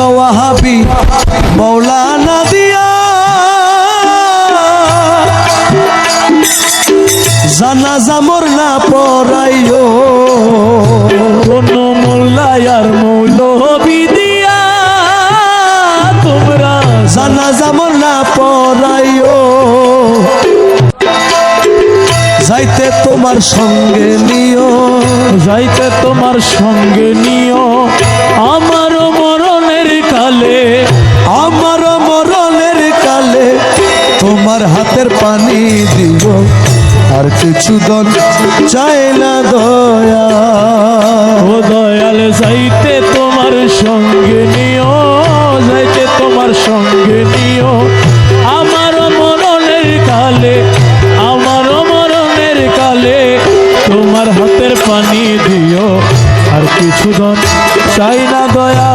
ওয়াহাবি মৌলানা দিয়া জানাজা মোর না পড়াইও কোন মোল্লায়ার মৌলবি দিয়া তোমরা জানাজা মোর না পড়াইও যাইতে তোমার সঙ্গে নিও যাইতে তোমার সঙ্গে নিও আমার মরণের কালে আমার মরণের কালে তোমার হাতের পানি দিও আর কিছু দন চাই না দয়া ও দয়াল যাইতে তোমার সঙ্গে নিও যাইতে তোমার সঙ্গে নিও আমার মরণের কালে আমার মরণের কালে তোমার হাতের পানি দিও আর কিছু দন চাই না দয়া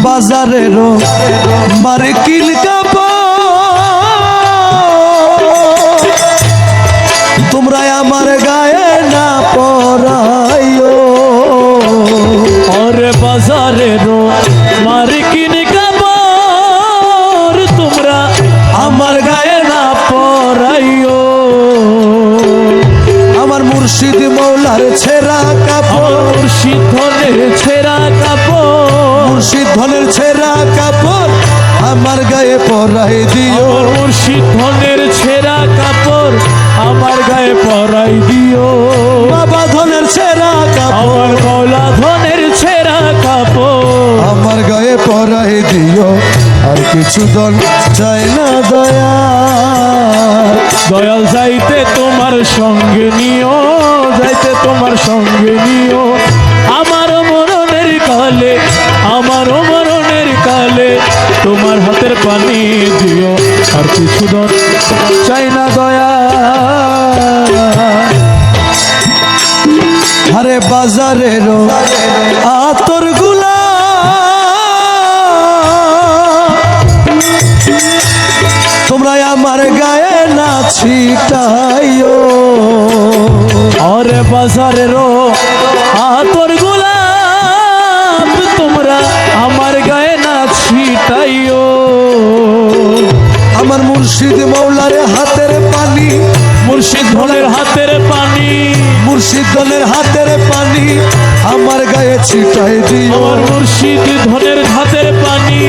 বাজারেরও মার্কিন কাপড় তোমরা আমার গায়ে না পরাইও ওরে বাজারেরও মার্কিন কাপড় তোমরা আমার গায়ে না পরাইও আমার মুর্শিদ মৌলার ছেঁড়া কাপড় মুর্শিদ ধনের ছেঁড়া কাপড় মুর্শিদ ধনের ছেঁড়া কাপড় আমার গায়ে পরাই দিও মুর্শিদ ধনের ছেঁড়া কাপড় আমার গায়ে পরাই দিও বাবা ধনের ছেঁড়া কাপড় আমার মৌলা ধনের ছেঁড়া কাপড় আমার গায়ে পরাই দিও আর কিছু দন চাই না দয়া দয়াল যাইতে তোমার সঙ্গে নিও যাইতে তোমার সঙ্গে নিও আমার মরণের কালে আমার মরণের কালে তোমার হাতের পানি দিও আর কিছু দন চাই না দয়া আরে বাজারেরও আতর গুলা তোমরা আমার গায়ে না ছিটাইও আরে বাজারেরও আতর গোলাপ তোমরা আমার গায়ে না ছিটাইও আমার মুর্শিদ মৌলারে হাতের পানি মুর্শিদ ধনের হাতের পানি মুর্শিদ দলের হাতের পানি আমার গায়ে ছিটাই দিও আমার মুর্শিদ ধনের হাতের পানি